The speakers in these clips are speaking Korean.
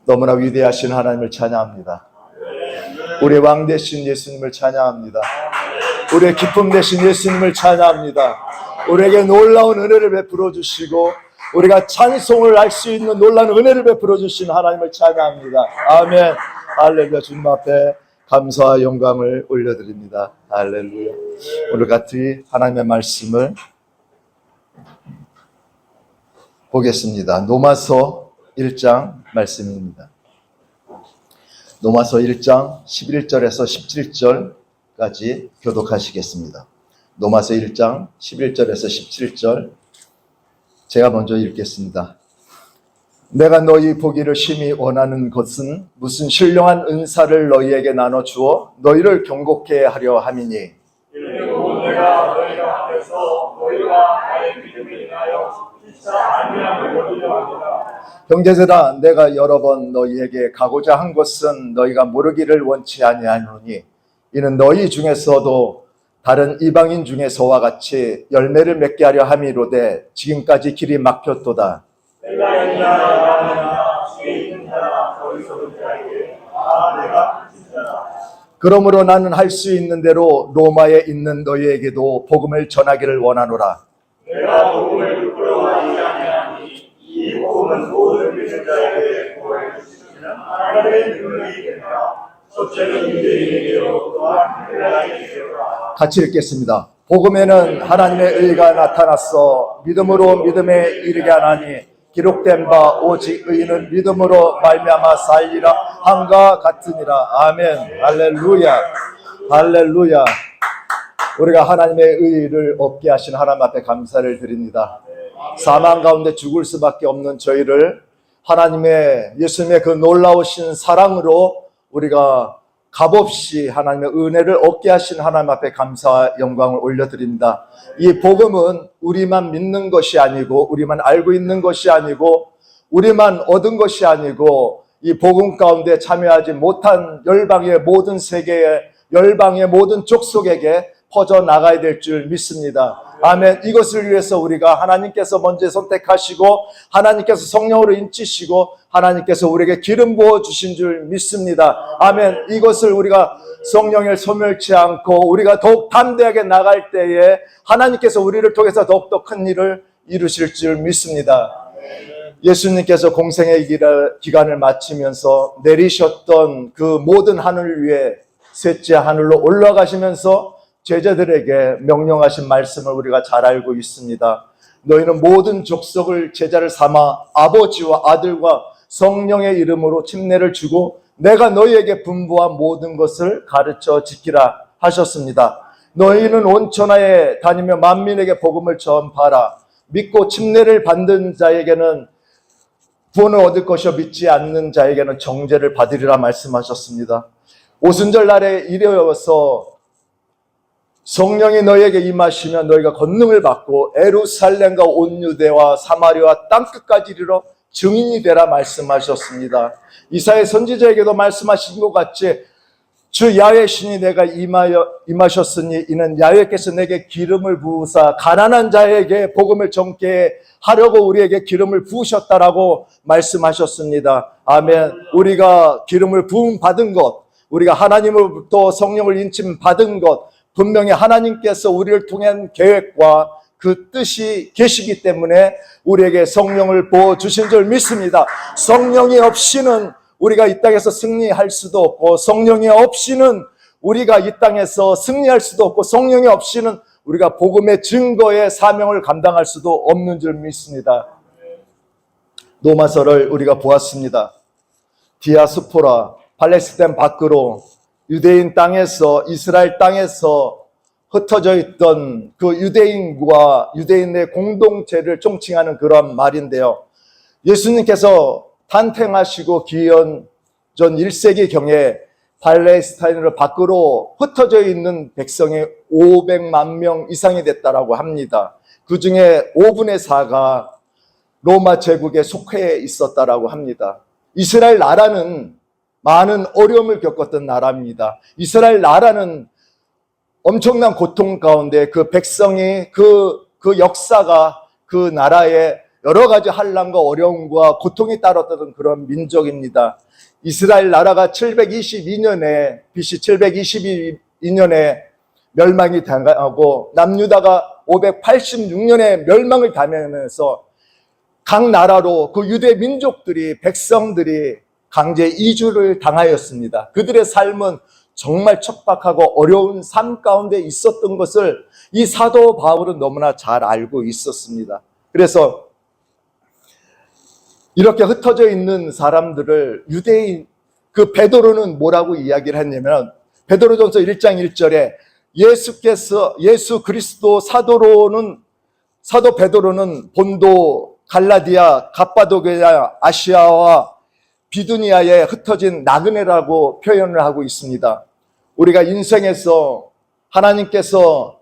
너무나 위대하신 하나님을 찬양합니다. 우리의 왕 되신 예수님을 찬양합니다. 우리의 기쁨 되신 예수님을 찬양합니다. 우리에게 놀라운 은혜를 베풀어 주시고 우리가 찬송을 할 수 있는 놀라운 은혜를 베풀어 주신 하나님을 찬양합니다. 아멘. 할렐루야. 주님 앞에 감사와 영광을 올려드립니다. 할렐루야. 오늘 같이 하나님의 말씀을 보겠습니다. 로마서 1장 말씀입니다. 로마서 1장 11절에서 17절까지 교독하시겠습니다. 로마서 1장 11절에서 17절 제가 먼저 읽겠습니다. 내가 너희 보기를 심히 원하는 것은 무슨 신령한 은사를 너희에게 나눠주어 너희를 경고케 하려 함이니, 그리고 내가 너희 앞에서 너희가 나의 믿음을 인하여 피차 아니함을 여기려 합니다. 형제들아, 내가 여러 번 너희에게 가고자 한 것은 너희가 모르기를 원치 아니하노니, 이는 너희 중에서도 다른 이방인 중에서와 같이 열매를 맺게 하려 함이로되 지금까지 길이 막혔도다. 내가 있나라 하느냐 주에 있는 자나 거기서 온 자에게 내가 진짜라. 그러므로 나는 할 수 있는 대로 로마에 있는 너희에게도 복음을 전하기를 원하노라. 내가 복음을 부끄러워하지 아니하니 이 복음은 모든 믿는 자에게 구원을 주시는 하나님의 능력이 되니라. 첫째는 유대인에게요 또한 헬라인에게로라. 같이 읽겠습니다. 복음에는 하나님의 의가 나타났어 믿음으로 믿음에 이르게 하나니 기록된 바 오직 의인은 믿음으로 말미암아 살리라 함과 같으니라. 아멘. 할렐루야. 할렐루야. 우리가 하나님의 의를 얻게 하신 하나님 앞에 감사를 드립니다. 사망 가운데 죽을 수밖에 없는 저희를 하나님의 예수님의 그 놀라우신 사랑으로 우리가 값없이 하나님의 은혜를 얻게 하신 하나님 앞에 감사와 영광을 올려드립니다. 이 복음은 우리만 믿는 것이 아니고 우리만 알고 있는 것이 아니고 우리만 얻은 것이 아니고 이 복음 가운데 참여하지 못한 열방의 모든 세계의 열방의 모든 족속에게 퍼져나가야 될 줄 믿습니다. 아멘. 이것을 위해서 우리가 하나님께서 먼저 선택하시고 하나님께서 성령으로 인치시고 하나님께서 우리에게 기름 부어주신 줄 믿습니다. 아멘. 이것을 우리가 성령을 소멸치 않고 우리가 더욱 담대하게 나갈 때에 하나님께서 우리를 통해서 더욱더 큰 일을 이루실 줄 믿습니다. 예수님께서 공생의 기간을 마치면서 내리셨던 그 모든 하늘 위에 셋째 하늘로 올라가시면서 제자들에게 명령하신 말씀을 우리가 잘 알고 있습니다. 너희는 모든 족속을 제자를 삼아 아버지와 아들과 성령의 이름으로 침례를 주고 내가 너희에게 분부한 모든 것을 가르쳐 지키라 하셨습니다. 너희는 온 천하에 다니며 만민에게 복음을 전파하라. 믿고 침례를 받는 자에게는 구원을 얻을 것이요 믿지 않는 자에게는 정죄를 받으리라 말씀하셨습니다. 오순절 날에 이르러서 성령이 너희에게 임하시면 너희가 권능을 받고 예루살렘과 온 유대와 사마리아 땅끝까지 이르러 증인이 되라 말씀하셨습니다. 이사야 선지자에게도 말씀하신 것 같이 주 야훼 신이 내가 임하셨으니 이는 야훼께서 내게 기름을 부으사 가난한 자에게 복음을 전케 하려고 우리에게 기름을 부으셨다라고 말씀하셨습니다. 아멘. 우리가 기름을 부음 받은 것, 우리가 하나님으로부터 성령을 인침 받은 것, 분명히 하나님께서 우리를 통한 계획과 그 뜻이 계시기 때문에 우리에게 성령을 부어주신 줄 믿습니다. 성령이 없이는 우리가 이 땅에서 승리할 수도 없고 성령이 없이는 우리가 이 땅에서 승리할 수도 없고 성령이 없이는 우리가 복음의 증거의 사명을 감당할 수도 없는 줄 믿습니다. 로마서를 우리가 보았습니다. 디아스포라, 팔레스타인 밖으로 유대인 땅에서 이스라엘 땅에서 흩어져 있던 그 유대인과 유대인의 공동체를 총칭하는 그런 말인데요. 예수님께서 탄생하시고 기원 전 1세기경에 팔레스타인으로 밖으로 흩어져 있는 백성이 500만 명 이상이 됐다라고 합니다. 그 중에 5분의 4가 로마 제국에 속해 있었다라고 합니다. 이스라엘 나라는 많은 어려움을 겪었던 나라입니다. 이스라엘 나라는 엄청난 고통 가운데 그 백성이 그 역사가 그 나라의 여러 가지 환난과 어려움과 고통이 따랐던 그런 민족입니다. 이스라엘 나라가 722년에 BC 722년에 멸망이 당하고 남유다가 586년에 멸망을 당하면서 각 나라로 그 유대 민족들이 백성들이 강제 이주를 당하였습니다. 그들의 삶은 정말 척박하고 어려운 삶 가운데 있었던 것을 이 사도 바울은 너무나 잘 알고 있었습니다. 그래서 이렇게 흩어져 있는 사람들을 유대인, 그 베드로는 뭐라고 이야기를 했냐면 베드로전서 1장 1절에 예수 그리스도 사도 베드로는 본도, 갈라디아, 갑바도기아, 아시아와 비두니아에 흩어진 나그네라고 표현을 하고 있습니다. 우리가 인생에서 하나님께서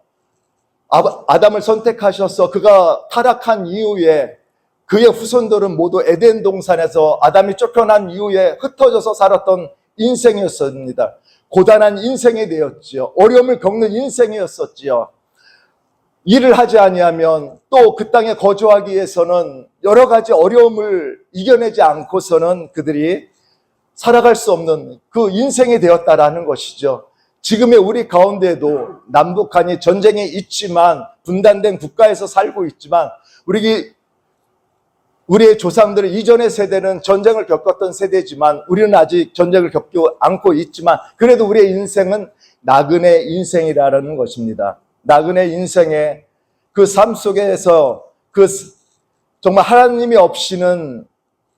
아담을 선택하셔서 그가 타락한 이후에 그의 후손들은 모두 에덴 동산에서 아담이 쫓겨난 이후에 흩어져서 살았던 인생이었습니다. 고단한 인생이 되었지요. 어려움을 겪는 인생이었었지요. 일을 하지 아니하면 또 그 땅에 거주하기 위해서는 여러 가지 어려움을 이겨내지 않고서는 그들이 살아갈 수 없는 그 인생이 되었다라는 것이죠. 지금의 우리 가운데도 남북한이 전쟁에 있지만 분단된 국가에서 살고 있지만 우리의 조상들은 이전의 세대는 전쟁을 겪었던 세대지만 우리는 아직 전쟁을 겪지 않고 있지만 그래도 우리의 인생은 나그네 인생이라는 것입니다. 나그네 인생의 그 삶 속에서 정말 하나님이 없이는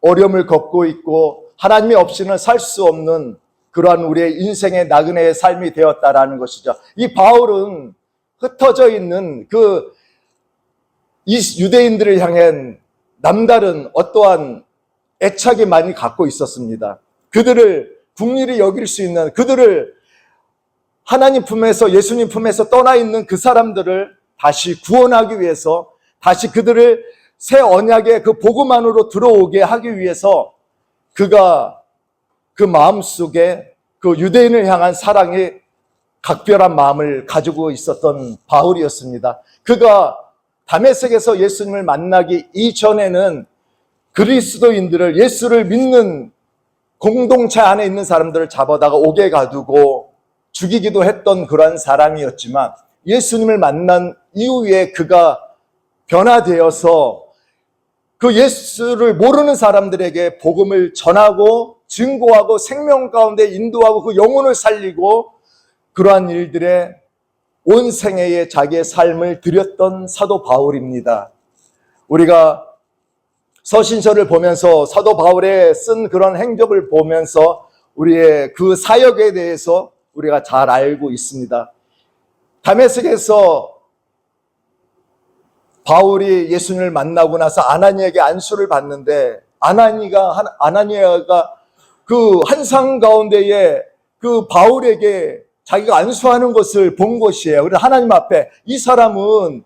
어려움을 겪고 있고 하나님이 없이는 살 수 없는 그러한 우리의 인생의 나그네의 삶이 되었다라는 것이죠. 이 바울은 흩어져 있는 이 유대인들을 향한 남다른 어떠한 애착이 많이 갖고 있었습니다. 그들을 국리를 여길 수 있는, 그들을 하나님 품에서, 예수님 품에서 떠나 있는 그 사람들을 다시 구원하기 위해서, 다시 그들을 새 언약의 그 복음 안으로 들어오게 하기 위해서 그가 그 마음속에 그 유대인을 향한 사랑이 각별한 마음을 가지고 있었던 바울이었습니다. 그가 다메섹에서 예수님을 만나기 이전에는 그리스도인들을, 예수를 믿는 공동체 안에 있는 사람들을 잡아다가 옥에 가두고 죽이기도 했던 그러한 사람이었지만 예수님을 만난 이후에 그가 변화되어서 그 예수를 모르는 사람들에게 복음을 전하고 증거하고 생명 가운데 인도하고 그 영혼을 살리고 그러한 일들에 온 생애에 자기의 삶을 드렸던 사도 바울입니다. 우리가 서신서를 보면서 사도 바울의 쓴 그런 행적을 보면서 우리의 그 사역에 대해서 우리가 잘 알고 있습니다. 다메섹에서 바울이 예수님을 만나고 나서 아나니에게 안수를 받는데 아나니아가 그 환상 가운데에 그 바울에게 자기가 안수하는 것을 본 것이에요. 그래서 하나님 앞에 이 사람은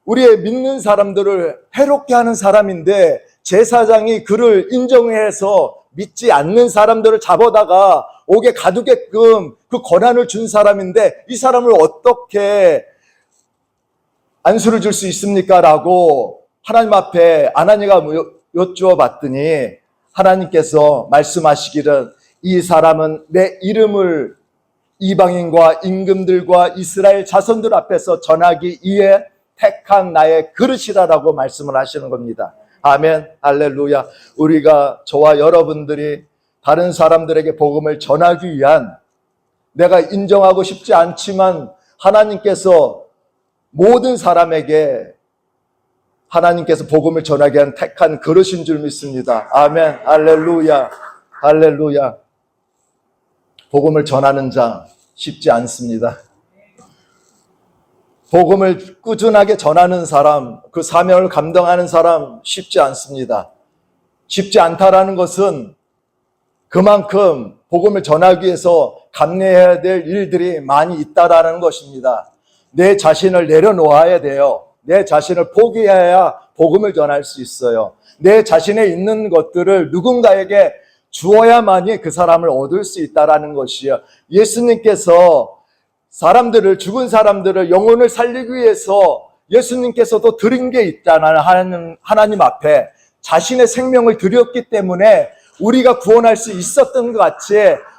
우리의 믿는 사람들을 해롭게 하는 사람인데 제사장이 그를 인정해서 믿지 않는 사람들을 잡아다가 옥에 가두게끔 그 권한을 준 사람인데 이 사람을 어떻게 안수를 줄 수 있습니까? 라고 하나님 앞에 아나니가 여쭈어 봤더니 하나님께서 말씀하시기를 이 사람은 내 이름을 이방인과 임금들과 이스라엘 자손들 앞에서 전하기 위해 택한 나의 그릇이라고 말씀을 하시는 겁니다. 아멘, 할렐루야. 우리가 저와 여러분들이 다른 사람들에게 복음을 전하기 위한, 내가 인정하고 싶지 않지만 하나님께서 모든 사람에게 하나님께서 복음을 전하게 한 택한 그릇인 줄 믿습니다. 아멘, 할렐루야, 할렐루야. 복음을 전하는 자 쉽지 않습니다. 복음을 꾸준하게 전하는 사람, 그 사명을 감당하는 사람 쉽지 않습니다. 쉽지 않다라는 것은 그만큼 복음을 전하기 위해서 감내해야 될 일들이 많이 있다라는 것입니다. 내 자신을 내려놓아야 돼요. 내 자신을 포기해야 복음을 전할 수 있어요. 내 자신에 있는 것들을 누군가에게 주어야만이 그 사람을 얻을 수 있다라는 것이요. 예수님께서 죽은 사람들을 영혼을 살리기 위해서 예수님께서도 드린 게 있잖아요. 하나님 앞에 자신의 생명을 드렸기 때문에 우리가 구원할 수 있었던 것 같이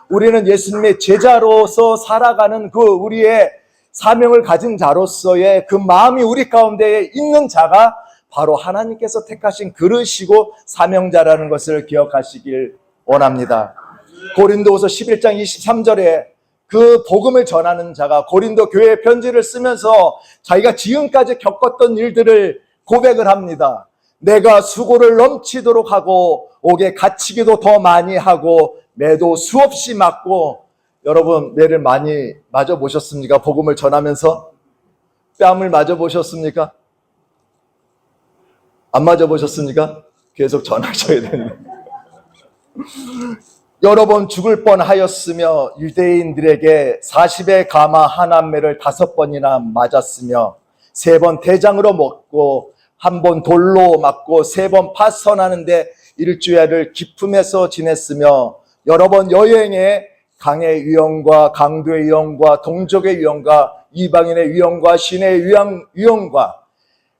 우리는 예수님의 제자로서 살아가는 그 우리의 사명을 가진 자로서의 그 마음이 우리 가운데에 있는 자가 바로 하나님께서 택하신 그릇이고 사명자라는 것을 기억하시길 원합니다. 고린도후서 11장 23절에 그 복음을 전하는 자가 고린도 교회에 편지를 쓰면서 자기가 지금까지 겪었던 일들을 고백을 합니다. 내가 수고를 넘치도록 하고 옥에 갇히기도 더 많이 하고 매도 수없이 맞고, 여러분 매를 많이 맞아보셨습니까? 복음을 전하면서 뺨을 맞아보셨습니까? 안 맞아보셨습니까? 계속 전하셔야 되는데 여러 번 죽을 뻔하였으며 유대인들에게 40의 가마 한 매를 5번이나 맞았으며 3번 대장으로 먹고 1번 돌로 맞고 3번 파선하는데 일주일을 기품에서 지냈으며 여러 번 여행에 강의 위험과 강도의 위험과 동족의 위험과 이방인의 위험과 신의 위험과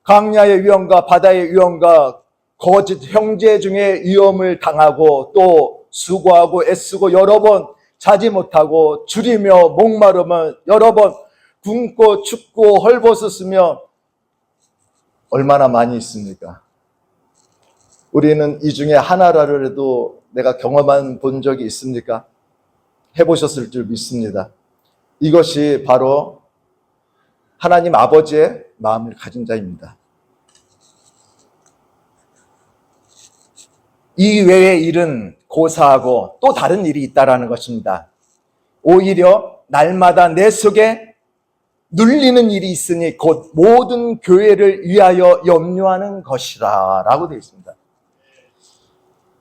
강야의 위험과 바다의 위험과 거짓 형제 중에 위험을 당하고 또 수고하고 애쓰고 여러 번 자지 못하고 줄이며 목마르면 여러 번 굶고 춥고 헐벗었으며 얼마나 많이 있습니까? 우리는 이 중에 하나라도 내가 경험한 본 적이 있습니까? 해보셨을 줄 믿습니다. 이것이 바로 하나님 아버지의 마음을 가진 자입니다. 이 외의 일은 고사하고 또 다른 일이 있다라는 것입니다. 오히려 날마다 내 속에 눌리는 일이 있으니 곧 모든 교회를 위하여 염려하는 것이라 라고 되어 있습니다.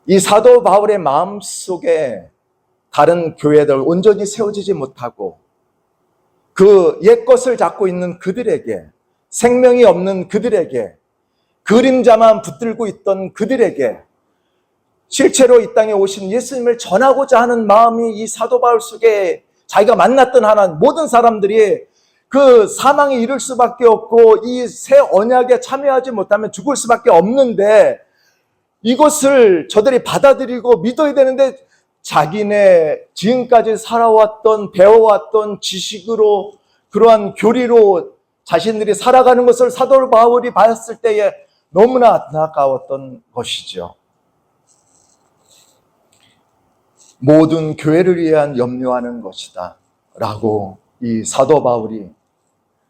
이 사도 바울의 마음속에 다른 교회들 온전히 세워지지 못하고 그 옛것을 잡고 있는 그들에게, 생명이 없는 그들에게, 그림자만 붙들고 있던 그들에게 실제로 이 땅에 오신 예수님을 전하고자 하는 마음이 이 사도 바울 속에 자기가 만났던 하나님 모든 사람들이 그 사망에 이를 수밖에 없고 이 새 언약에 참여하지 못하면 죽을 수밖에 없는데 이것을 저들이 받아들이고 믿어야 되는데 자기네 지금까지 살아왔던 배워왔던 지식으로 그러한 교리로 자신들이 살아가는 것을 사도 바울이 봤을 때에 너무나 안타까웠던 것이죠. 모든 교회를 위한 염려하는 것이다 라고 이 사도 바울이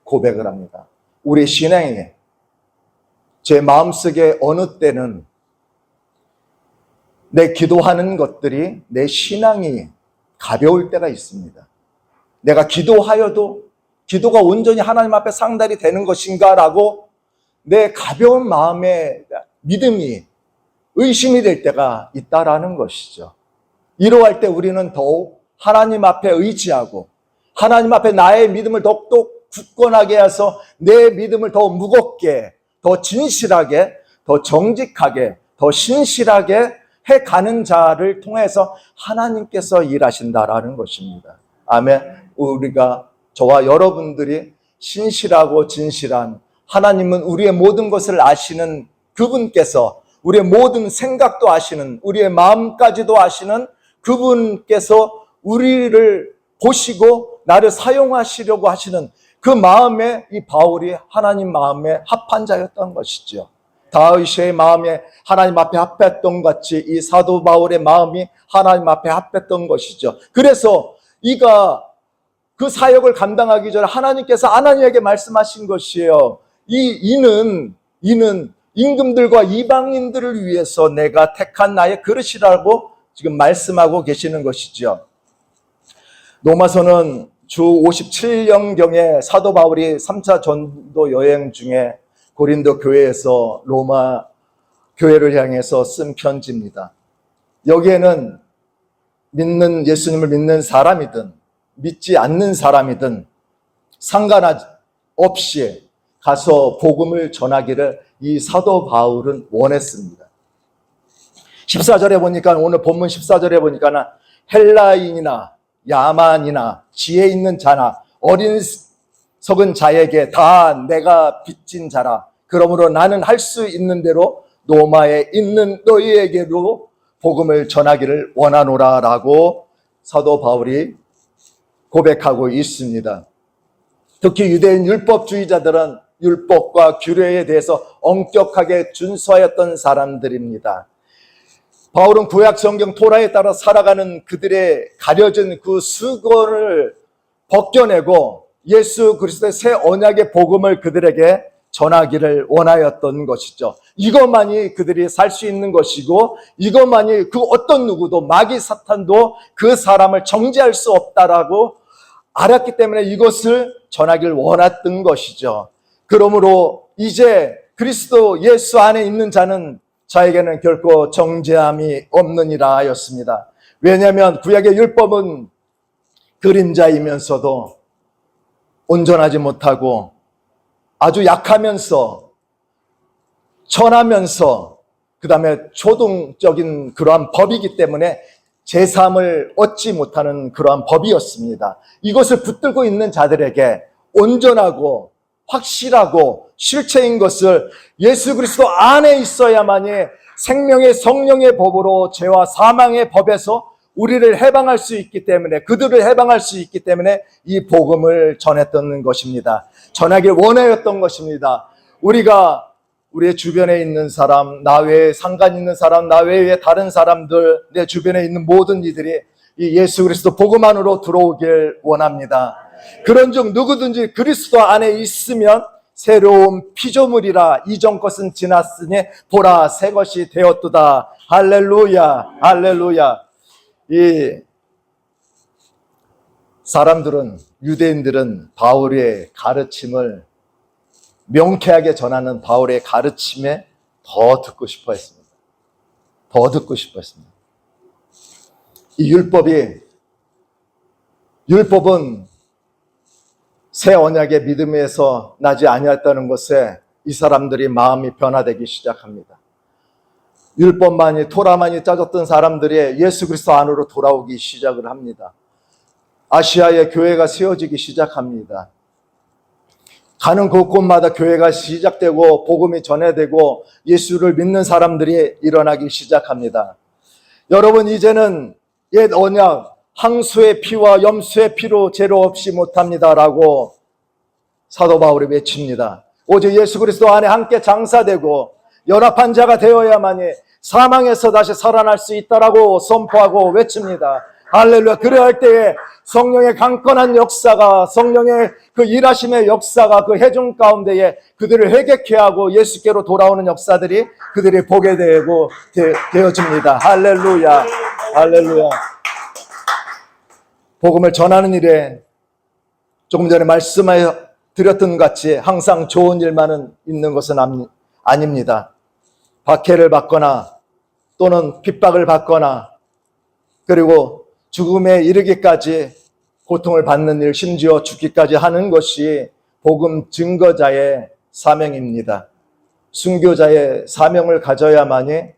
고백을 합니다. 우리 신앙에 제 마음속에 어느 때는 내 기도하는 것들이 내 신앙이 가벼울 때가 있습니다. 내가 기도하여도 기도가 온전히 하나님 앞에 상달이 되는 것인가 라고 내 가벼운 마음의 믿음이 의심이 될 때가 있다라는 것이죠. 이러할 때 우리는 더욱 하나님 앞에 의지하고 하나님 앞에 나의 믿음을 더욱더 굳건하게 해서 내 믿음을 더 무겁게, 더 진실하게, 더 정직하게, 더 신실하게 해가는 자를 통해서 하나님께서 일하신다라는 것입니다. 아멘. 우리가 저와 여러분들이 신실하고 진실한, 하나님은 우리의 모든 것을 아시는 그분께서, 우리의 모든 생각도 아시는, 우리의 마음까지도 아시는 그분께서 우리를 보시고 나를 사용하시려고 하시는 그 마음에 이 바울이 하나님 마음에 합한 자였던 것이죠. 다윗의 마음에 하나님 앞에 합했던 같이 이 사도 바울의 마음이 하나님 앞에 합했던 것이죠. 그래서 이가 그 사역을 감당하기 전에 하나님께서 아나니에게 말씀하신 것이에요. 이는 임금들과 이방인들을 위해서 내가 택한 나의 그릇이라고 지금 말씀하고 계시는 것이죠. 로마서는 주 57년경에 사도 바울이 3차 전도 여행 중에 고린도 교회에서 로마 교회를 향해서 쓴 편지입니다. 여기에는 믿는 예수님을 믿는 사람이든 믿지 않는 사람이든 상관없이 가서 복음을 전하기를 이 사도 바울은 원했습니다. 14절에 보니까, 오늘 본문 14절에 보니까 헬라인이나 야만이나 지혜 있는 자나 어린 속은 자에게 다 내가 빚진 자라. 그러므로 나는 할 수 있는 대로 로마에 있는 너희에게로 복음을 전하기를 원하노라라고 사도 바울이 고백하고 있습니다. 특히 유대인 율법주의자들은 율법과 규례에 대해서 엄격하게 준수하였던 사람들입니다. 바울은 구약 성경 토라에 따라 살아가는 그들의 가려진 그 수건을 벗겨내고 예수 그리스도의 새 언약의 복음을 그들에게 전하기를 원하였던 것이죠. 이것만이 그들이 살 수 있는 것이고, 이것만이 그 어떤 누구도, 마귀 사탄도 그 사람을 정죄할 수 없다라고 알았기 때문에 이것을 전하기를 원했던 것이죠. 그러므로 이제 그리스도 예수 안에 있는 자는 자에게는 결코 정죄함이 없느니라 하였습니다. 왜냐하면 구약의 율법은 그림자이면서도 온전하지 못하고 아주 약하면서 천하면서 그 다음에 초동적인 그러한 법이기 때문에 제3을 얻지 못하는 그러한 법이었습니다. 이것을 붙들고 있는 자들에게 온전하고 확실하고 실체인 것을 예수 그리스도 안에 있어야만이 생명의 성령의 법으로 죄와 사망의 법에서 우리를 해방할 수 있기 때문에, 그들을 해방할 수 있기 때문에 이 복음을 전했던 것입니다. 전하길 원하였던 것입니다. 우리가 우리의 주변에 있는 사람, 나 외에 상관 있는 사람, 나 외에 다른 사람들, 내 주변에 있는 모든 이들이 이 예수 그리스도 복음 안으로 들어오길 원합니다. 그런즉 누구든지 그리스도 안에 있으면 새로운 피조물이라, 이전 것은 지났으니 보라 새 것이 되었도다. 할렐루야, 할렐루야. 이 사람들은, 유대인들은 바울의 가르침을 명쾌하게 전하는 바울의 가르침에 더 듣고 싶어 했습니다. 더 듣고 싶어 했습니다. 이 율법은 새 언약의 믿음에서 나지 아니었다는 것에 이 사람들이 마음이 변화되기 시작합니다. 율법만이, 토라만이 짜졌던 사람들이 예수 그리스도 안으로 돌아오기 시작을 합니다. 아시아의 교회가 세워지기 시작합니다. 가는 곳곳마다 교회가 시작되고 복음이 전해되고 예수를 믿는 사람들이 일어나기 시작합니다. 여러분, 이제는 옛 언약 항수의 피와 염수의 피로 죄로 없이 못합니다라고 사도 바울이 외칩니다. 오직 예수 그리스도 안에 함께 장사되고 연합한 자가 되어야만이 사망에서 다시 살아날 수 있다라고 선포하고 외칩니다. 할렐루야. 그래야 때에 성령의 강건한 역사가, 성령의 그 일하심의 역사가 그 회중 가운데에 그들을 회개케 하고 예수께로 돌아오는 역사들이 그들이 보게 되어집니다. 할렐루야, 할렐루야. 복음을 전하는 일에 조금 전에 말씀하여 드렸던 같이 항상 좋은 일만은 있는 것은 아닙니다. 박해를 받거나 또는 핍박을 받거나 그리고 죽음에 이르기까지 고통을 받는 일, 심지어 죽기까지 하는 것이 복음 증거자의 사명입니다. 순교자의 사명을 가져야만이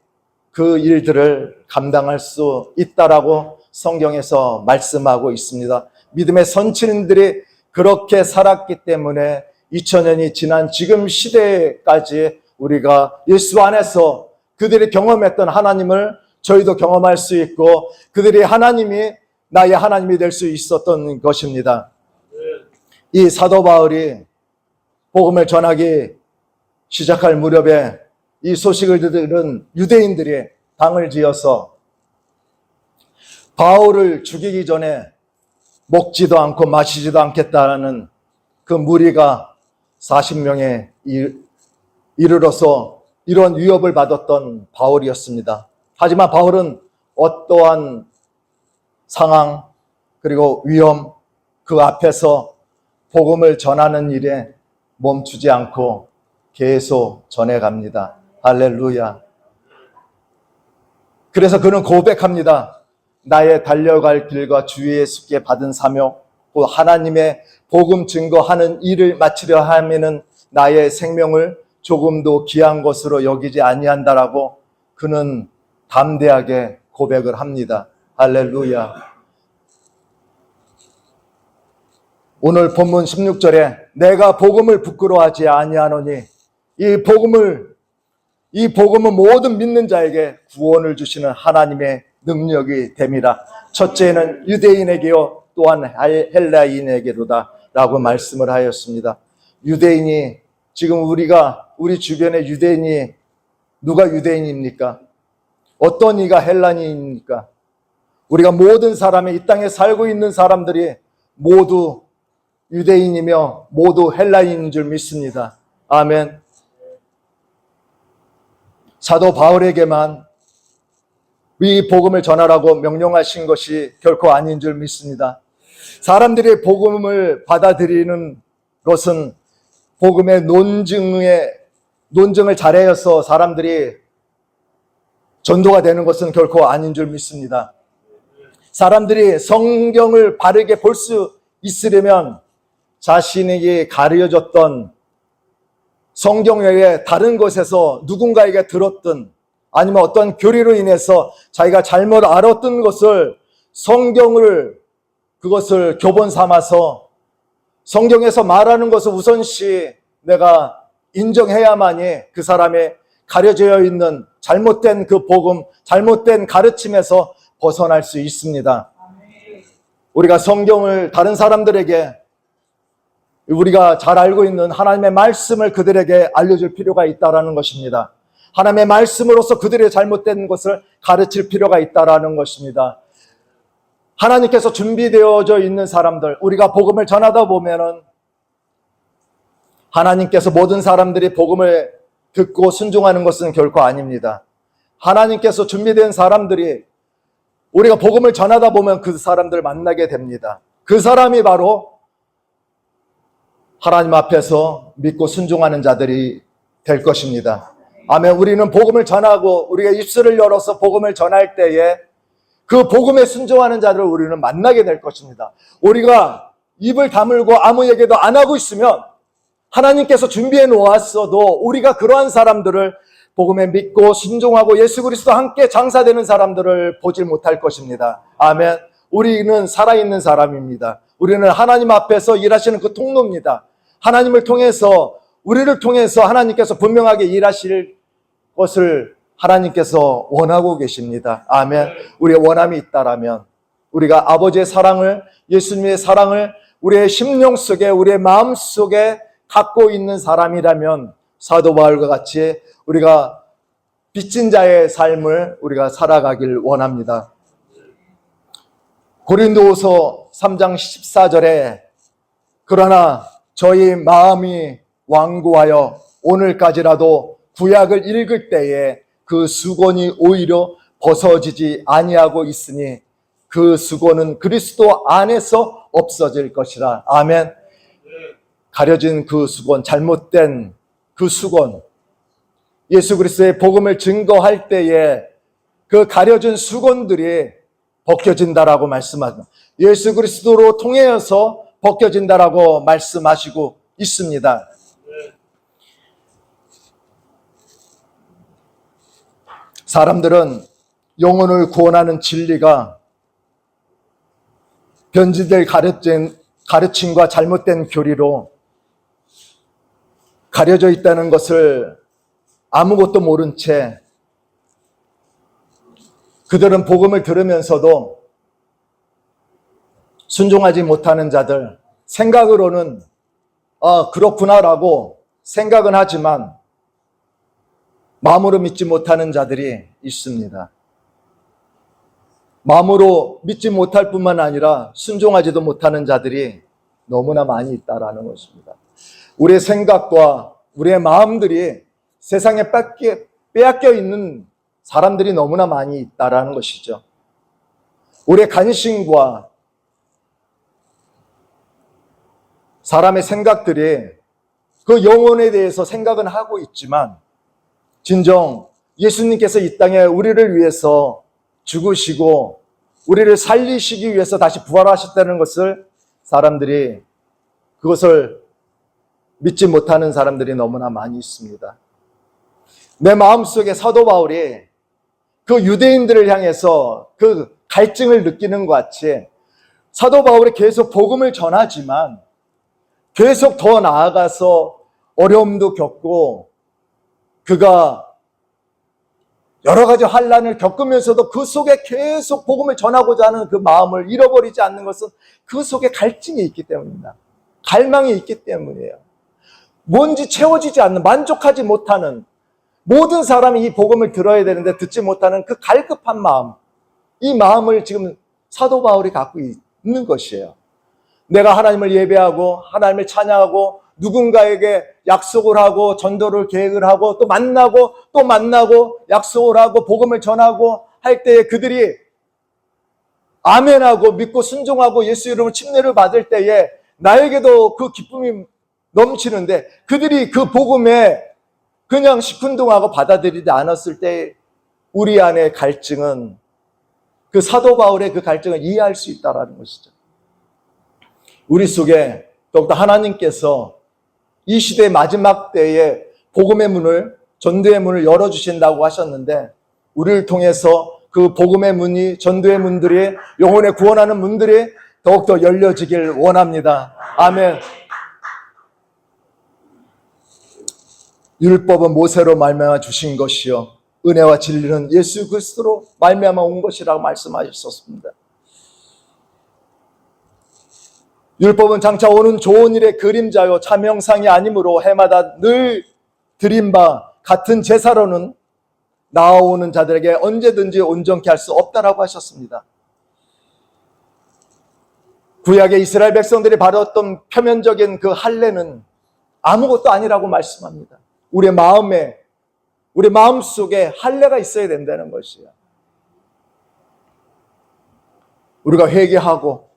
그 일들을 감당할 수 있다라고 성경에서 말씀하고 있습니다. 믿음의 선친들이 그렇게 살았기 때문에 2000년이 지난 지금 시대까지 우리가 예수 안에서 그들이 경험했던 하나님을 저희도 경험할 수 있고 그들이 하나님이 나의 하나님이 될 수 있었던 것입니다. 이 사도 바울이 복음을 전하기 시작할 무렵에 이 소식을 들은 유대인들이 당을 지어서 바울을 죽이기 전에 먹지도 않고 마시지도 않겠다는 그 무리가 40명에 이르러서 이런 위협을 받았던 바울이었습니다. 하지만 바울은 어떠한 상황 그리고 위험 그 앞에서 복음을 전하는 일에 멈추지 않고 계속 전해갑니다. 할렐루야. 그래서 그는 고백합니다. 나의 달려갈 길과 주 예수께 받은 사명, 곧 하나님의 복음 증거하는 일을 마치려 하면은 나의 생명을 조금도 귀한 것으로 여기지 아니한다라고 그는 담대하게 고백을 합니다. 할렐루야. 오늘 본문 16절에 내가 복음을 부끄러워하지 아니하노니 이 복음은 모든 믿는 자에게 구원을 주시는 하나님의 능력이 됨이라. 첫째는 유대인에게요 또한 헬라인에게로다 라고 말씀을 하였습니다. 유대인이 지금 우리 주변에 유대인이 누가 유대인입니까? 어떤 이가 헬라인입니까? 우리가 모든 사람이 이 땅에 살고 있는 사람들이 모두 유대인이며 모두 헬라인인 줄 믿습니다. 아멘. 사도 바울에게만 이 복음을 전하라고 명령하신 것이 결코 아닌 줄 믿습니다. 사람들이 복음을 받아들이는 것은 복음의 논증을 잘해서 사람들이 전도가 되는 것은 결코 아닌 줄 믿습니다. 사람들이 성경을 바르게 볼 수 있으려면 자신에게 가르쳐졌던 성경 외에 다른 곳에서 누군가에게 들었던 아니면 어떤 교리로 인해서 자기가 잘못 알았던 것을 그것을 교본 삼아서 성경에서 말하는 것을 우선시 내가 인정해야만이 그 사람의 가려져 있는 잘못된 그 복음, 잘못된 가르침에서 벗어날 수 있습니다. 우리가 성경을 다른 사람들에게 우리가 잘 알고 있는 하나님의 말씀을 그들에게 알려줄 필요가 있다는 것입니다. 하나님의 말씀으로서 그들의 잘못된 것을 가르칠 필요가 있다는 것입니다. 하나님께서 준비되어져 있는 사람들, 우리가 복음을 전하다 보면은 하나님께서 모든 사람들이 복음을 듣고 순종하는 것은 결코 아닙니다. 하나님께서 준비된 사람들이 우리가 복음을 전하다 보면 그 사람들을 만나게 됩니다. 그 사람이 바로 하나님 앞에서 믿고 순종하는 자들이 될 것입니다. 아멘. 우리는 복음을 전하고 우리가 입술을 열어서 복음을 전할 때에 그 복음에 순종하는 자들을 우리는 만나게 될 것입니다. 우리가 입을 다물고 아무 얘기도 안 하고 있으면 하나님께서 준비해 놓았어도 우리가 그러한 사람들을 복음에 믿고 순종하고 예수 그리스도와 함께 장사되는 사람들을 보질 못할 것입니다. 아멘. 우리는 살아있는 사람입니다. 우리는 하나님 앞에서 일하시는 그 통로입니다. 하나님을 통해서 우리를 통해서 하나님께서 분명하게 일하실 것을 하나님께서 원하고 계십니다. 아멘. 우리의 원함이 있다라면 우리가 아버지의 사랑을, 예수님의 사랑을 우리의 심령 속에, 우리의 마음 속에 갖고 있는 사람이라면 사도 바울과 같이 우리가 빚진 자의 삶을 우리가 살아가길 원합니다. 고린도후서 3장 14절에 그러나 저희 마음이 완고하여 오늘까지라도 구약을 읽을 때에 그 수건이 오히려 벗어지지 아니하고 있으니 그 수건은 그리스도 안에서 없어질 것이라. 아멘. 가려진 그 수건, 잘못된 그 수건, 예수 그리스도의 복음을 증거할 때에 그 가려진 수건들이 벗겨진다라고 말씀하십니다. 예수 그리스도로 통해서 벗겨진다라고 말씀하시고 있습니다. 사람들은 영혼을 구원하는 진리가 변질될 가르침과 잘못된 교리로 가려져 있다는 것을 아무것도 모른 채 그들은 복음을 들으면서도 순종하지 못하는 자들, 생각으로는 그렇구나라고 생각은 하지만 마음으로 믿지 못하는 자들이 있습니다. 마음으로 믿지 못할 뿐만 아니라 순종하지도 못하는 자들이 너무나 많이 있다라는 것입니다. 우리의 생각과 우리의 마음들이 세상에 빼앗겨 있는 사람들이 너무나 많이 있다라는 것이죠. 우리의 관심과 사람의 생각들이 그 영혼에 대해서 생각은 하고 있지만 진정 예수님께서 이 땅에 우리를 위해서 죽으시고 우리를 살리시기 위해서 다시 부활하셨다는 것을 사람들이 그것을 믿지 못하는 사람들이 너무나 많이 있습니다. 내 마음속에 사도 바울이 그 유대인들을 향해서 그 갈증을 느끼는 것 같이 사도 바울이 계속 복음을 전하지만 계속 더 나아가서 어려움도 겪고 그가 여러 가지 환난을 겪으면서도 그 속에 계속 복음을 전하고자 하는 그 마음을 잃어버리지 않는 것은 그 속에 갈증이 있기 때문입니다. 갈망이 있기 때문이에요. 뭔지 채워지지 않는, 만족하지 못하는, 모든 사람이 이 복음을 들어야 되는데 듣지 못하는 그 갈급한 마음, 이 마음을 지금 사도 바울이 갖고 있는 것이에요. 내가 하나님을 예배하고 하나님을 찬양하고 누군가에게 약속을 하고 전도를 계획을 하고 또 만나고 약속을 하고 복음을 전하고 할 때에 그들이 아멘하고 믿고 순종하고 예수 이름으로 침례를 받을 때에 나에게도 그 기쁨이 넘치는데 그들이 그 복음에 그냥 시큰둥하고 받아들이지 않았을 때 우리 안의 갈증은, 그 사도 바울의 그 갈증을 이해할 수 있다는 것이죠. 우리 속에 더욱더 하나님께서 이 시대의 마지막 때에 복음의 문을, 전도의 문을 열어주신다고 하셨는데 우리를 통해서 그 복음의 문이, 전도의 문들이, 영혼의 구원하는 문들이 더욱더 열려지길 원합니다. 아멘. 율법은 모세로 말미암아 주신 것이요 은혜와 진리는 예수 그리스도로 말미암아 온 것이라고 말씀하셨습니다. 율법은 장차 오는 좋은 일의 그림자요 참형상이 아니므로 해마다 늘 드린 바 같은 제사로는 나아오는 자들에게 언제든지 온전케 할 수 없다라고 하셨습니다. 구약의 이스라엘 백성들이 받았던 표면적인 그 할례는 아무것도 아니라고 말씀합니다. 우리의 마음에, 우리 마음속에 할례가 있어야 된다는 것이에요. 우리가 회개하고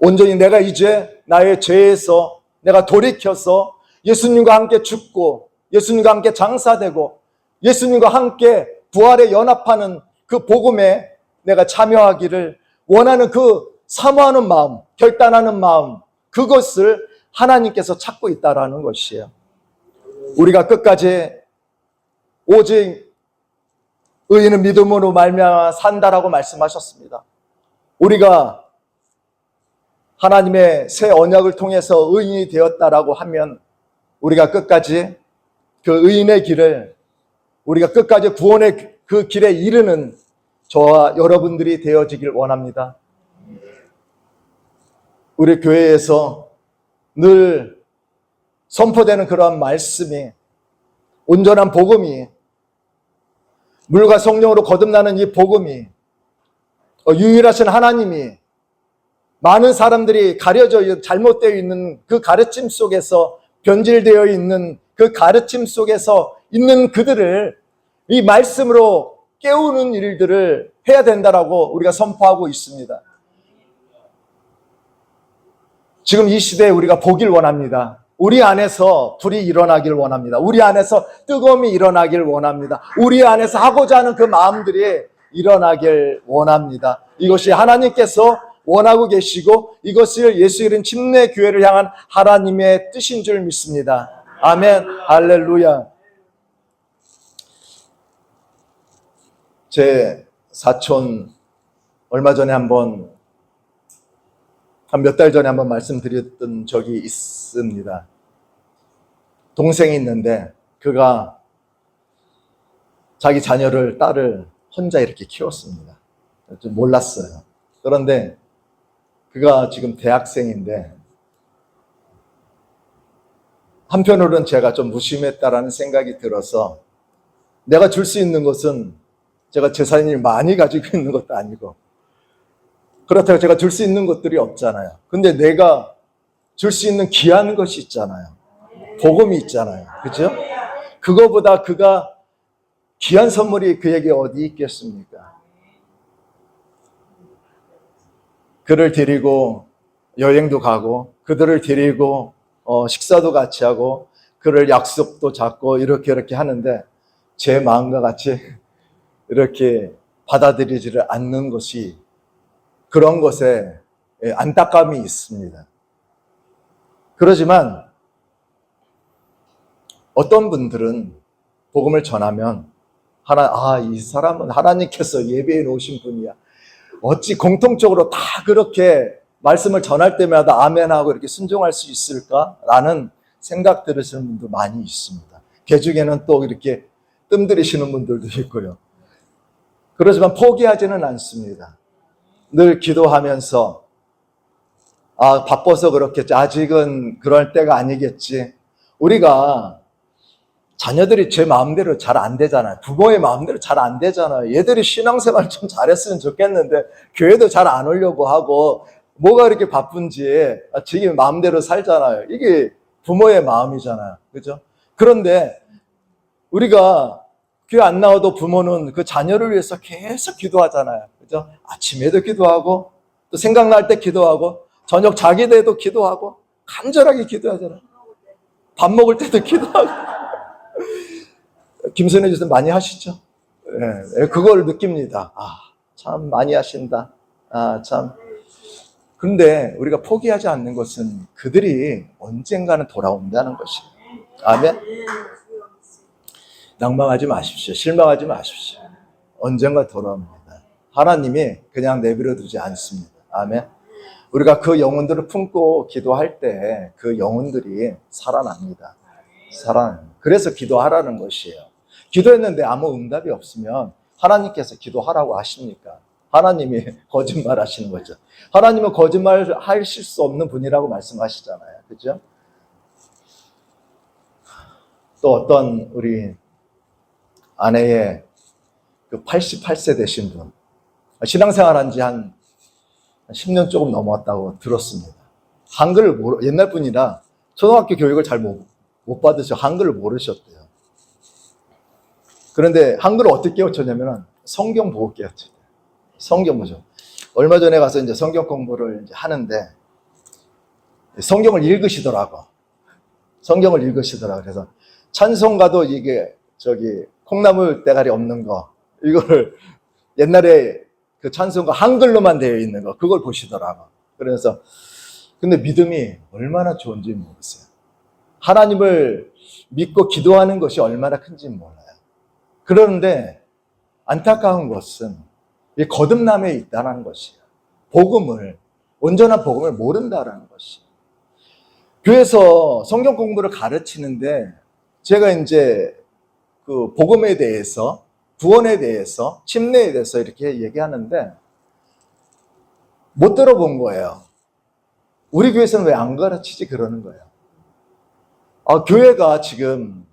온전히 내가 이제 나의 죄에서 내가 돌이켜서 예수님과 함께 죽고 예수님과 함께 장사되고 예수님과 함께 부활에 연합하는 그 복음에 내가 참여하기를 원하는 그 사모하는 마음, 결단하는 마음, 그것을 하나님께서 찾고 있다라는 것이에요. 우리가 끝까지 오직 의인은 믿음으로 말미암아 산다라고 말씀하셨습니다. 우리가 하나님의 새 언약을 통해서 의인이 되었다라고 하면 우리가 끝까지 그 의인의 길을, 우리가 끝까지 구원의 그 길에 이르는 저와 여러분들이 되어지길 원합니다. 우리 교회에서 늘 선포되는 그러한 말씀이, 온전한 복음이, 물과 성령으로 거듭나는 이 복음이, 유일하신 하나님이 많은 사람들이 가려져 잘못되어 있는 그 가르침 속에서, 변질되어 있는 그 가르침 속에서 있는 그들을 이 말씀으로 깨우는 일들을 해야 된다라고 우리가 선포하고 있습니다. 지금 이 시대에 우리가 보길 원합니다. 우리 안에서 불이 일어나길 원합니다. 우리 안에서 뜨거움이 일어나길 원합니다. 우리 안에서 하고자 하는 그 마음들이 일어나길 원합니다. 이것이 하나님께서 원하고 계시고 이것을 예수 이름 침례 교회를 향한 하나님의 뜻인 줄 믿습니다. 아멘. 할렐루야. 제 사촌 얼마 전에 한 몇 달 전에 한번 말씀드렸던 적이 있습니다. 동생이 있는데 그가 자기 자녀를, 딸을 혼자 이렇게 키웠습니다. 좀 몰랐어요. 그런데 그가 지금 대학생인데 한편으로는 제가 좀 무심했다라는 생각이 들어서, 내가 줄 수 있는 것은 제가 재산이 많이 가지고 있는 것도 아니고 그렇다고 제가 줄 수 있는 것들이 없잖아요. 근데 내가 줄 수 있는 귀한 것이 있잖아요. 복음이 있잖아요. 그죠? 그거보다 그가 귀한 선물이 그에게 어디 있겠습니까? 그를 데리고 여행도 가고 그들을 데리고 식사도 같이 하고 그를 약속도 잡고 이렇게 하는데 제 마음과 같이 이렇게 받아들이지를 않는 것이, 그런 것에 안타까움이 있습니다. 그러지만 어떤 분들은 복음을 전하면 이 사람은 하나님께서 예배해 놓으신 분이야. 어찌 공통적으로 다 그렇게 말씀을 전할 때마다 아멘하고 이렇게 순종할 수 있을까라는 생각 들으시는 분도 많이 있습니다. 그 중에는 또 이렇게 뜸들이시는 분들도 있고요. 그렇지만 포기하지는 않습니다. 늘 기도하면서 바빠서 그렇겠지. 아직은 그럴 때가 아니겠지. 우리가 자녀들이 제 마음대로 잘 안 되잖아요. 부모의 마음대로 잘 안 되잖아요. 얘들이 신앙생활 좀 잘했으면 좋겠는데 교회도 잘 안 오려고 하고 뭐가 이렇게 바쁜지 지금 마음대로 살잖아요. 이게 부모의 마음이잖아요. 그죠? 그런데 우리가 교회 안 나와도 부모는 그 자녀를 위해서 계속 기도하잖아요. 그죠? 아침에도 기도하고 또 생각날 때 기도하고 저녁 자기 때도 기도하고 간절하게 기도하잖아요. 밥 먹을 때도 기도하고. 김선혜 교수님 많이 하시죠? 네, 그걸 느낍니다. 참 많이 하신다. 참. 그런데 우리가 포기하지 않는 것은 그들이 언젠가는 돌아온다는 것이에요. 아멘? 낭망하지 마십시오. 실망하지 마십시오. 언젠가 돌아옵니다. 하나님이 그냥 내버려 두지 않습니다. 아멘? 우리가 그 영혼들을 품고 기도할 때 그 영혼들이 살아납니다. 그래서 기도하라는 것이에요. 기도했는데 아무 응답이 없으면 하나님께서 기도하라고 하십니까? 하나님이 거짓말 하시는 거죠. 하나님은 거짓말 하실 수 없는 분이라고 말씀하시잖아요. 그죠? 또 어떤 우리 아내의 그 88세 되신 분, 신앙생활 한 지 한 10년 조금 넘었다고 들었습니다. 한글을 옛날 분이라 초등학교 교육을 잘 못 받으셔 한글을 모르셨대요. 그런데 한글을 어떻게 깨우쳤냐면 성경 보고 깨우쳤대요. 성경 보죠. 얼마 전에 가서 이제 성경 공부를 이제 하는데 성경을 읽으시더라고. 성경을 읽으시더라고. 그래서 찬송가도 이게 콩나물 대가리 없는 거 이거를 옛날에 그 찬송가 한글로만 되어 있는 거 그걸 보시더라고. 그래서 근데 믿음이 얼마나 좋은지 모르세요. 하나님을 믿고 기도하는 것이 얼마나 큰지 몰라요. 그런데 안타까운 것은 이 거듭남에 있다는 것이에요. 온전한 복음을 모른다는 것이에요. 교회에서 성경 공부를 가르치는데 제가 이제 그 복음에 대해서, 구원에 대해서, 침례에 대해서 이렇게 얘기하는데 못 들어본 거예요. 우리 교회에서는 왜 안 가르치지? 그러는 거예요. 교회가 지금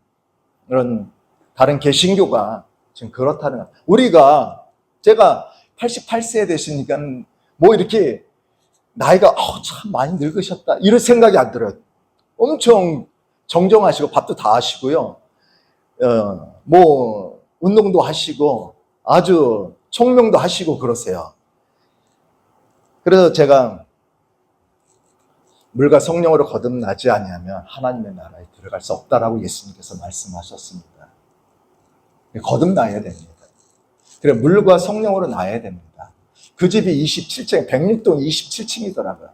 이런 다른 개신교가 지금 그렇다는 거예요. 제가 88세 되시니까 뭐 이렇게 나이가 참 많이 늙으셨다 이런 생각이 안 들어요. 엄청 정정하시고 밥도 다 하시고요. 뭐 운동도 하시고 아주 총명도 하시고 그러세요. 그래서 제가 물과 성령으로 거듭나지 아니하면 하나님의 나라에 들어갈 수 없다라고 예수님께서 말씀하셨습니다. 거듭나야 됩니다. 그래 물과 성령으로 나야 됩니다. 그 집이 27층, 106동 27층이더라고요.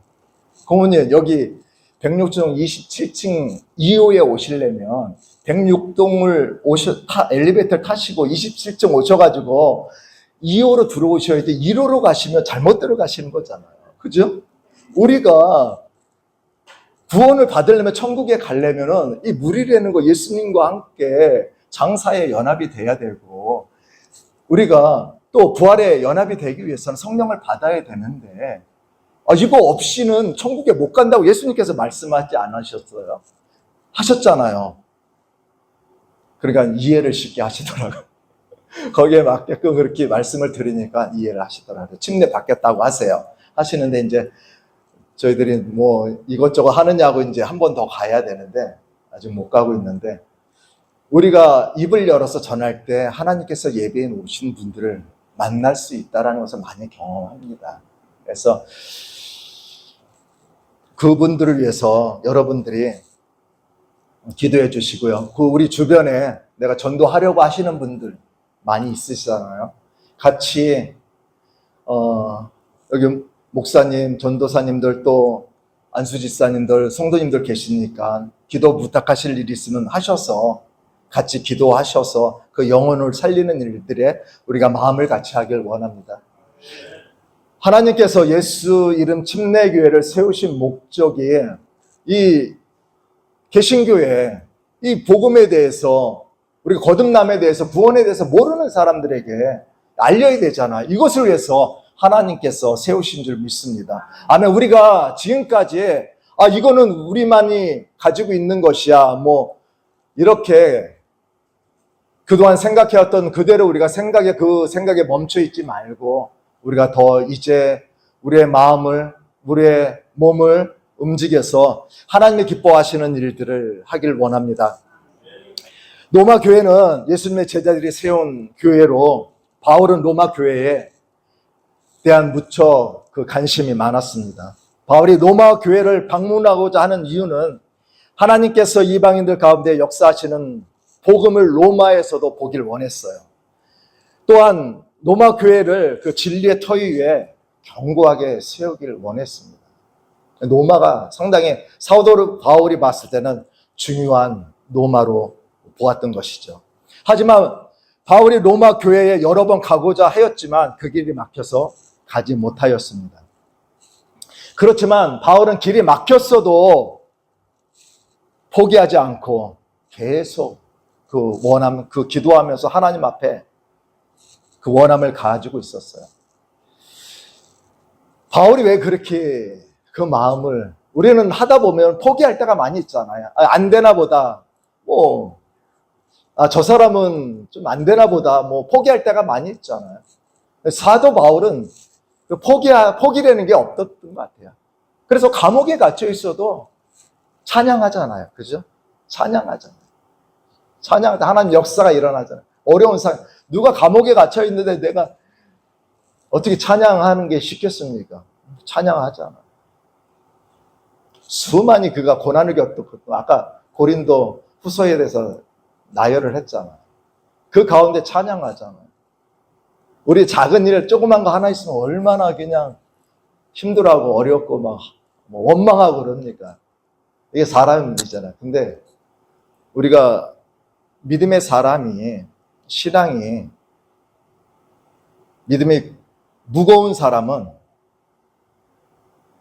고모님 여기 106동 27층 2호에 오시려면 106동을 엘리베이터를 타시고 27층 오셔가지고 2호로 들어오셔야 돼. 1호로 가시면 잘못 들어가시는 거잖아요. 그죠? 우리가 구원을 받으려면 천국에 가려면은 이 물이라는 거 예수님과 함께 장사에 연합이 돼야 되고 우리가 또 부활에 연합이 되기 위해서는 성령을 받아야 되는데 이거 없이는 천국에 못 간다고 예수님께서 말씀하지 않으셨어요? 하셨잖아요. 그러니까 이해를 쉽게 하시더라고요. 거기에 맞게끔 그렇게 말씀을 드리니까 이해를 하시더라고요. 침례 받겠다고 하시는데 이제 저희들이 뭐 이것저것 하느냐고 이제 한 번 더 가야 되는데 아직 못 가고 있는데 우리가 입을 열어서 전할 때 하나님께서 예배해 오신 분들을 만날 수 있다는 것을 많이 경험합니다. 그래서 그분들을 위해서 여러분들이 기도해 주시고요. 그 우리 주변에 내가 전도하려고 하시는 분들 많이 있으시잖아요. 같이 여기 목사님, 전도사님들 또 안수집사님들, 성도님들 계시니까 기도 부탁하실 일이 있으면 하셔서 같이 기도하셔서 그 영혼을 살리는 일들에 우리가 마음을 같이 하길 원합니다. 하나님께서 예수 이름 침례교회를 세우신 목적이 이 개신교회, 이 복음에 대해서, 우리 거듭남에 대해서, 구원에 대해서 모르는 사람들에게 알려야 되잖아. 이것을 위해서 하나님께서 세우신 줄 믿습니다. 아멘. 우리가 지금까지 이거는 우리만이 가지고 있는 것이야, 뭐 이렇게 그동안 생각해왔던 그대로 우리가 그 생각에 멈춰 있지 말고, 우리가 더 이제 우리의 마음을, 우리의 몸을 움직여서 하나님이 기뻐하시는 일들을 하길 원합니다. 로마 교회는 예수님의 제자들이 세운 교회로 바울은 로마 교회에 대한 무척 그 관심이 많았습니다. 바울이 로마 교회를 방문하고자 하는 이유는 하나님께서 이방인들 가운데 역사하시는 복음을 로마에서도 보길 원했어요. 또한 로마 교회를 그 진리의 터 위에 견고하게 세우기를 원했습니다. 로마가 상당히 사도 바울이 봤을 때는 중요한 로마로 보았던 것이죠. 하지만 바울이 로마 교회에 여러 번 가고자 하였지만 그 길이 막혀서 가지 못하였습니다. 그렇지만 바울은 길이 막혔어도 포기하지 않고 계속 그 원함, 그 기도하면서 하나님 앞에 그 원함을 가지고 있었어요. 바울이 왜 그렇게 그 마음을, 우리는 하다 보면 포기할 때가 많이 있잖아요. 안 되나 보다, 저 사람은 좀 안 되나 보다, 포기할 때가 많이 있잖아요. 사도 바울은 포기라는 게 없었던 것 같아요. 그래서 감옥에 갇혀 있어도 찬양하잖아요. 그죠? 찬양하잖아요. 하나님 역사가 일어나잖아요. 어려운 상황. 누가 감옥에 갇혀 있는데 내가 어떻게 찬양하는 게 쉽겠습니까? 찬양하잖아. 수많이 그가 고난을 겪었고, 아까 고린도 후서에 대해서 나열을 했잖아. 그 가운데 찬양하잖아. 우리 작은 일, 조그만 거 하나 있으면 얼마나 그냥 힘들어하고 어렵고 막 원망하고 그럽니까? 이게 사람이잖아. 근데 우리가 믿음의 사람이, 신앙이, 믿음이 무거운 사람은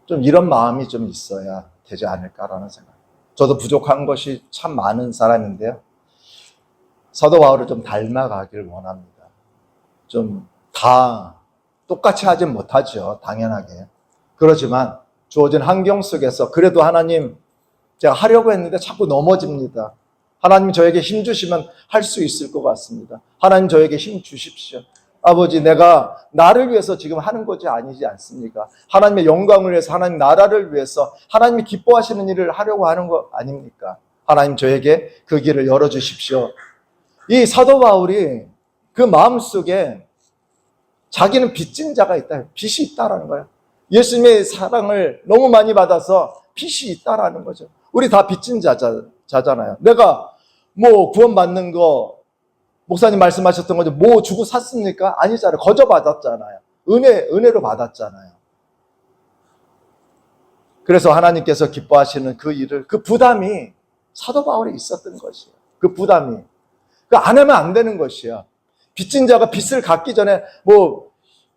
좀 이런 마음이 좀 있어야 되지 않을까라는 생각. 저도 부족한 것이 참 많은 사람인데요. 사도 바울을 좀 닮아가길 원합니다. 좀 다 똑같이 하진 못하죠. 당연하게. 그렇지만 주어진 환경 속에서 그래도 하나님, 제가 하려고 했는데 자꾸 넘어집니다. 하나님 저에게 힘 주시면 할 수 있을 것 같습니다. 하나님 저에게 힘 주십시오. 아버지, 내가 나를 위해서 지금 하는 것이 아니지 않습니까? 하나님의 영광을 위해서, 하나님 나라를 위해서, 하나님이 기뻐하시는 일을 하려고 하는 거 아닙니까? 하나님 저에게 그 길을 열어주십시오. 이 사도 바울이 그 마음속에 자기는 빚진 자가 있다, 빚이 있다라는 거예요. 예수님의 사랑을 너무 많이 받아서 빚이 있다라는 거죠. 우리 다 빚진 자잖아요. 내가 구원받는 거, 목사님 말씀하셨던 거죠. 주고 샀습니까? 아니잖아요. 거저 받았잖아요. 은혜로 받았잖아요. 그래서 하나님께서 기뻐하시는 그 일을, 그 부담이 사도 바울에 있었던 것이에요. 그 부담이. 안 하면 안 되는 것이야. 빚진 자가 빚을 갚기 전에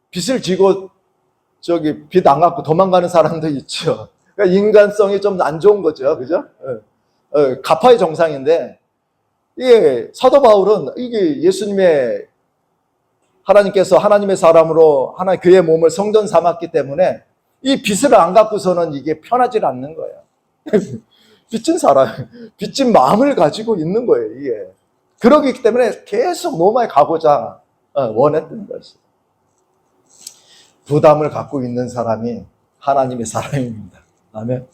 빚을 지고 빚 안 갚고 도망가는 사람도 있죠. 그러니까 인간성이 좀 안 좋은 거죠. 그죠? 갚아야 정상인데, 이게 사도 바울은 이게 예수님의, 하나님께서 하나님의 사람으로 하나님 그의 몸을 성전 삼았기 때문에 이 빚을 안 갚고서는 이게 편하지 않는 거예요. 빚진 사람, 빚진 마음을 가지고 있는 거예요, 이게. 그러기 때문에 계속 로마에 가고자 원했던 것이에요. 부담을 갖고 있는 사람이 하나님의 사람입니다. 아멘.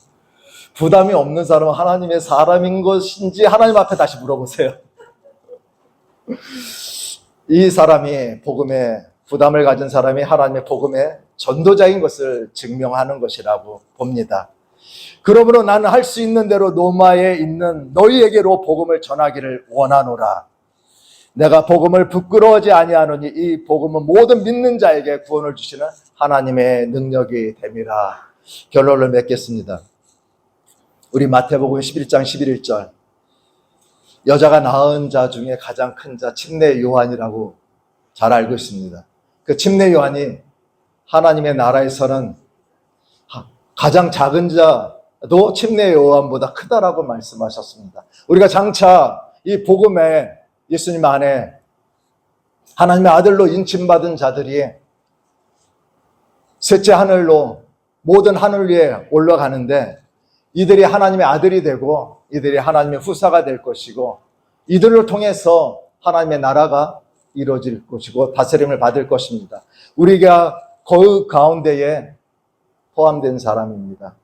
부담이 없는 사람은 하나님의 사람인 것인지 하나님 앞에 다시 물어보세요. 이 사람이 복음에, 부담을 가진 사람이 하나님의 복음의 전도자인 것을 증명하는 것이라고 봅니다. 그러므로 나는 할 수 있는 대로 로마에 있는 너희에게로 복음을 전하기를 원하노라. 내가 복음을 부끄러워하지 아니하노니 이 복음은 모든 믿는 자에게 구원을 주시는 하나님의 능력이 됨이라. 결론을 맺겠습니다. 우리 마태복음 11장 11절, 여자가 낳은 자 중에 가장 큰 자 침례 요한이라고 잘 알고 있습니다. 그 침례 요한이 하나님의 나라에서는 가장 작은 자도 침례 요한보다 크다라고 말씀하셨습니다. 우리가 장차 이 복음에 예수님 안에 하나님의 아들로 인침받은 자들이 셋째 하늘로 모든 하늘 위에 올라가는데 이들이 하나님의 아들이 되고 이들이 하나님의 후사가 될 것이고 이들을 통해서 하나님의 나라가 이루어질 것이고 다스림을 받을 것입니다. 우리가 그 가운데에 포함된 사람입니다.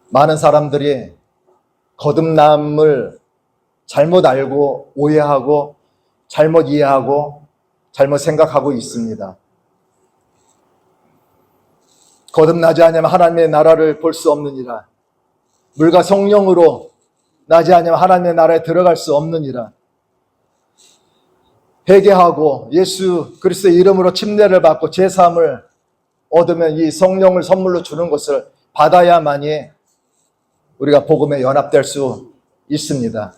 많은 사람들이 거듭남을 잘못 알고 오해하고 잘못 이해하고 잘못 생각하고 있습니다. 거듭나지 않으면 하나님의 나라를 볼 수 없느니라. 물과 성령으로 나지 않으면 하나님의 나라에 들어갈 수 없느니라. 회개하고 예수 그리스도의 이름으로 침례를 받고 제3을 얻으면 이 성령을 선물로 주는 것을 받아야만이 우리가 복음에 연합될 수 있습니다.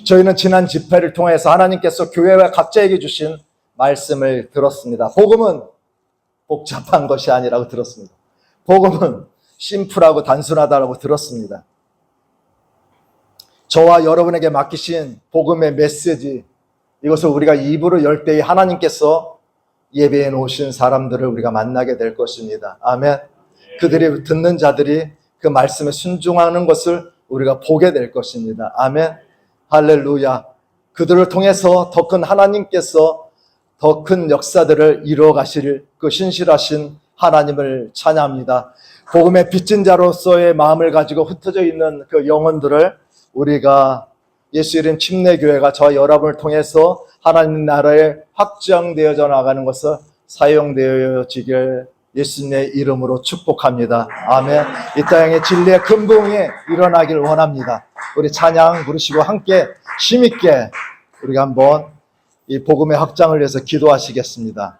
저희는 지난 집회를 통해서 하나님께서 교회와 각자에게 주신 말씀을 들었습니다. 복음은 복잡한 것이 아니라고 들었습니다. 복음은 심플하고 단순하다고 들었습니다. 저와 여러분에게 맡기신 복음의 메시지, 이것을 우리가 입으로 열 때에 하나님께서 예배해 놓으신 사람들을 우리가 만나게 될 것입니다. 아멘. 그들이 듣는 자들이 그 말씀에 순종하는 것을 우리가 보게 될 것입니다. 아멘. 할렐루야. 그들을 통해서 더 큰 하나님께서 더 큰 역사들을 이루어 가실 그 신실하신 하나님을 찬양합니다. 복음의 빚진 자로서의 마음을 가지고 흩어져 있는 그 영혼들을 우리가 예수 이름 침례교회가 저와 여러분을 통해서 하나님 나라에 확장되어져 나가는 것을 사용되어지길 예수님의 이름으로 축복합니다. 아멘. 이 땅에 진리의 근본이 일어나길 원합니다. 우리 찬양 부르시고 함께 힘있게 우리가 한번 이 복음의 확장을 위해서 기도하시겠습니다.